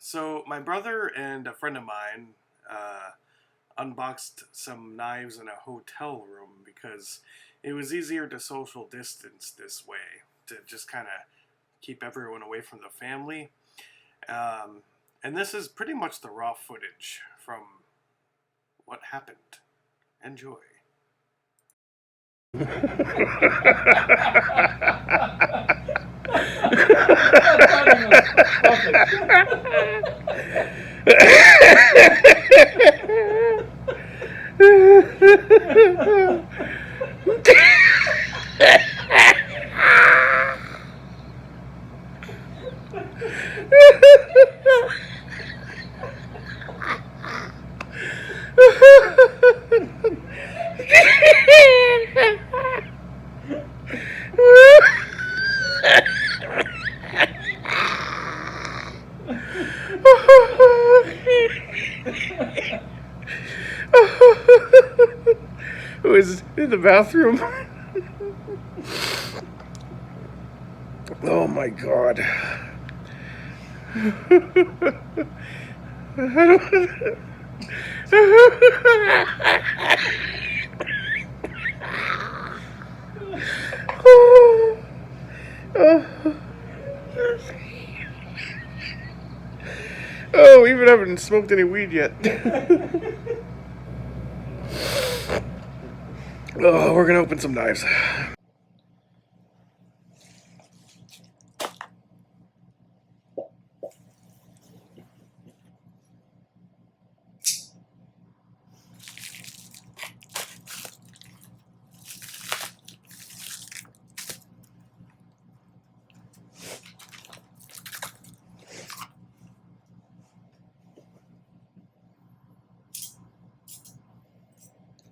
So my brother and a friend of mine unboxed some knives in a hotel room because it was easier to social distance this way, to just kind of keep everyone away from the family. Um, and this is pretty much the raw footage from what happened. Enjoy. Who is in the bathroom? Oh my god. I don't... Oh, we even haven't smoked any weed yet. Oh, we're gonna open some knives.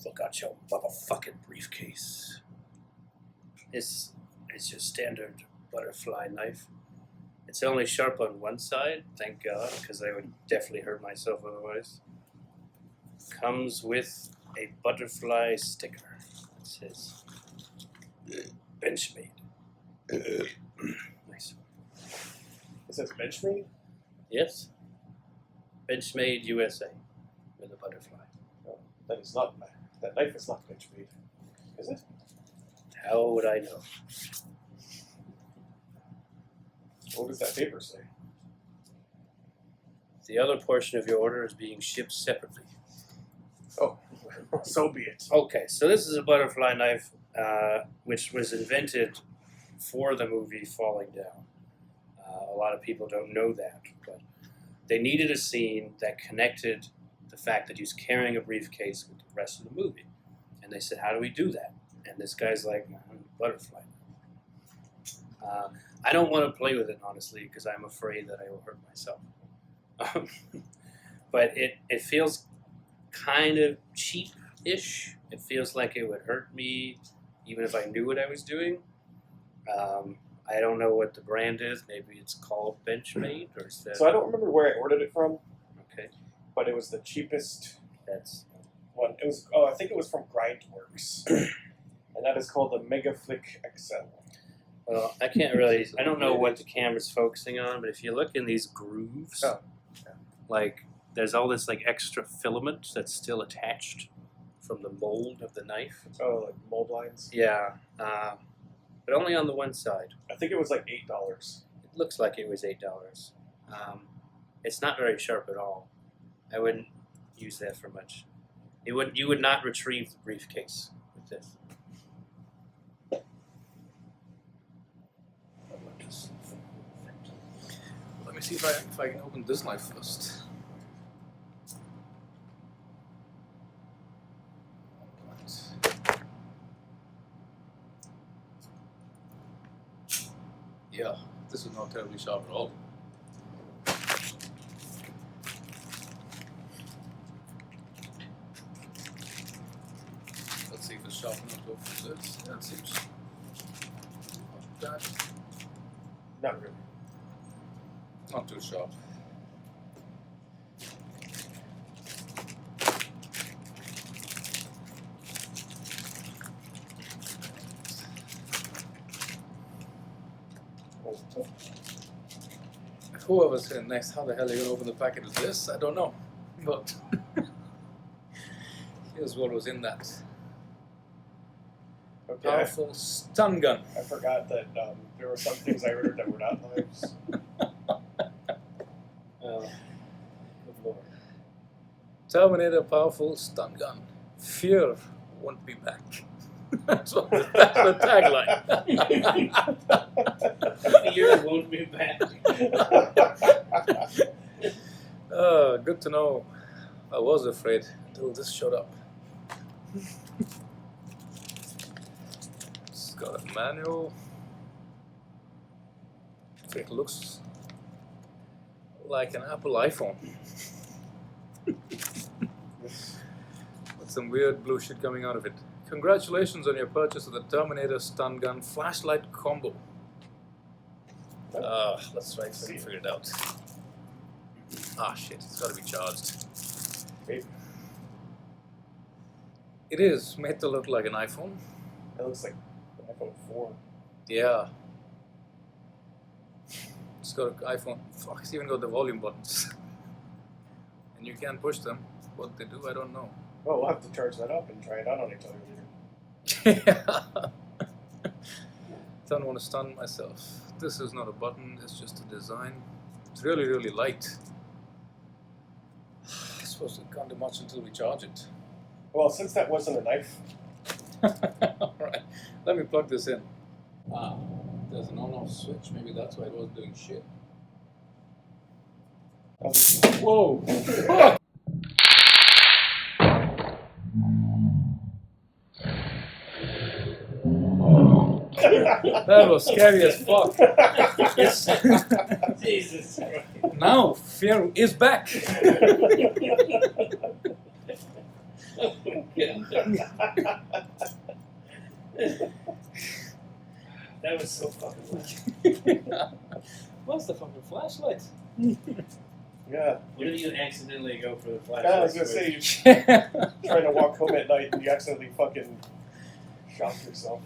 Look out your motherfucking briefcase. It's your standard butterfly knife. It's only sharp on one side, thank God, because I would definitely hurt myself otherwise. Comes with a butterfly sticker. It says Benchmade. Nice. It says Benchmade? Yes. Benchmade USA with a butterfly. Oh, that is not that knife is not Benchmade, is it? How would I know? What does that paper say? The other portion of your order is being shipped separately. Oh, so be it. Okay, so this is a butterfly knife, which was invented for the movie Falling Down. A lot of people don't know that, but they needed a scene that connected the fact that he was carrying a briefcase with the rest of the movie. And they said, how do we do that? And this guy's like, butterfly. I don't want to play with it, honestly, because I'm afraid that I will hurt myself. But it feels kind of cheap-ish. It feels like it would hurt me even if I knew what I was doing. I don't know what the brand is. Maybe it's called Benchmade, or is that... So I don't remember where I ordered it from. Okay. But it was the cheapest That's... one. It was, I think it was from Grindworks. And that is called the Mega Flick XL. Well, I can't really... I don't know what the camera's focusing on, but if you look in these grooves, like, there's all this, like, extra filament that's still attached from the mold of the knife. Oh, like mold lines? Yeah. But only on the one side. I think it was like $8. It looks like it was $8. It's not very sharp at all. I wouldn't use that for much. You would not retrieve the briefcase with this. Let me see if I can open this knife first. Yeah, this is not terribly sharp at all. Let's see if it's sharp enough to open this. Yeah, it seems not bad. Not really. Not too sharp. whoever's here next, how the hell are you going to open the packet of this? I don't know. But here's what was in that. Okay. Powerful stun gun. I forgot that there were some things I ordered that were not knives. Good lord. Terminator powerful stun gun. Fear won't be back. That's the tagline. Fear won't be back. Good to know. I was afraid until this showed up. It's got a manual. It looks like an Apple iPhone. With some weird blue shit coming out of it. Congratulations on your purchase of the Terminator stun gun flashlight combo. Let's try to figure it out. Ah shit, it's gotta be charged. Maybe. It is made to look like an iPhone. It looks like an iPhone 4. Yeah. It's got an iPhone. Fuck, it's even got the volume buttons. And you can't push them. What they do, I don't know. Well, we'll have to charge that up and try it out on each other later. Yeah. Don't want to stun myself. This is not a button, it's just a design. It's really, really light. I suppose it can't do much until we charge it. Well, since that wasn't a knife, Alright, let me plug this in. There's an on-off switch, maybe that's why it wasn't doing shit. Whoa! That was scary as fuck. Yes. Jesus Christ. Now fear is back. That was so fucking weird. What's the fucking flashlight? yeah. What if you accidentally go for the flashlight? I was gonna switch? say, you're trying to walk home at night and you accidentally fucking shot yourself.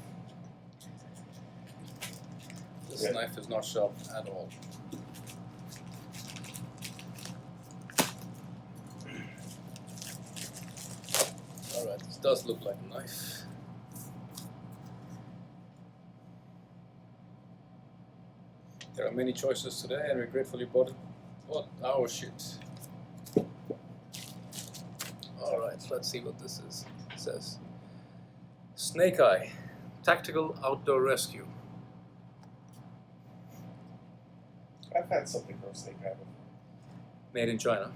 This Yeah. knife is not sharp at all. Alright, this does look like a knife. There are many choices today and we gratefully bought our shit. Alright, let's see what this is. It says Snake Eye, Tactical Outdoor Rescue. I've had something from Snake Eye before. Made in China.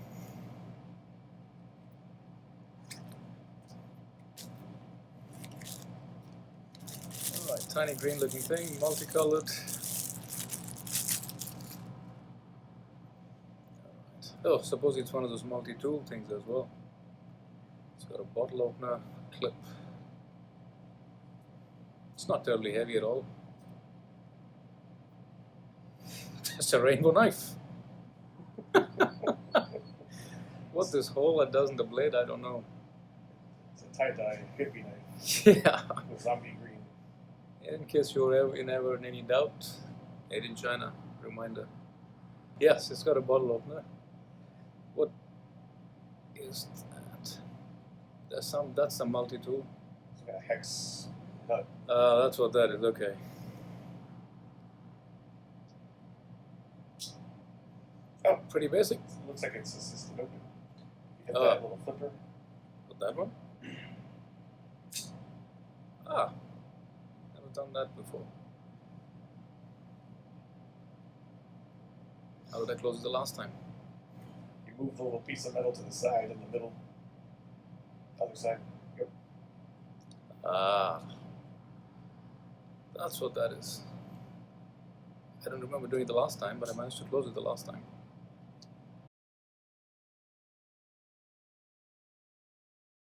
Alright, tiny green looking thing, multicolored. Alright. Oh, suppose it's one of those multi-tool things as well. It's got a bottle opener, clip. It's not terribly heavy at all. Just a rainbow knife. What this hole that does in the blade, I don't know. It's a tie-dye hippie knife Yeah. with zombie green. In case you're ever in any doubt, made in China. Reminder. Yes, it's got a bottle opener. What is that? That's a multi-tool. It's got a hex nut. That's what that is. Okay. Oh, Pretty basic. it looks like it's assisted open. You hit Oh. that little flipper. But that one? Ah, never done that before. How did I close it the last time? You move the little piece of metal to the side in the middle. Other side. Yep. Ah, that's what that is. I don't remember doing it the last time, but I managed to close it the last time.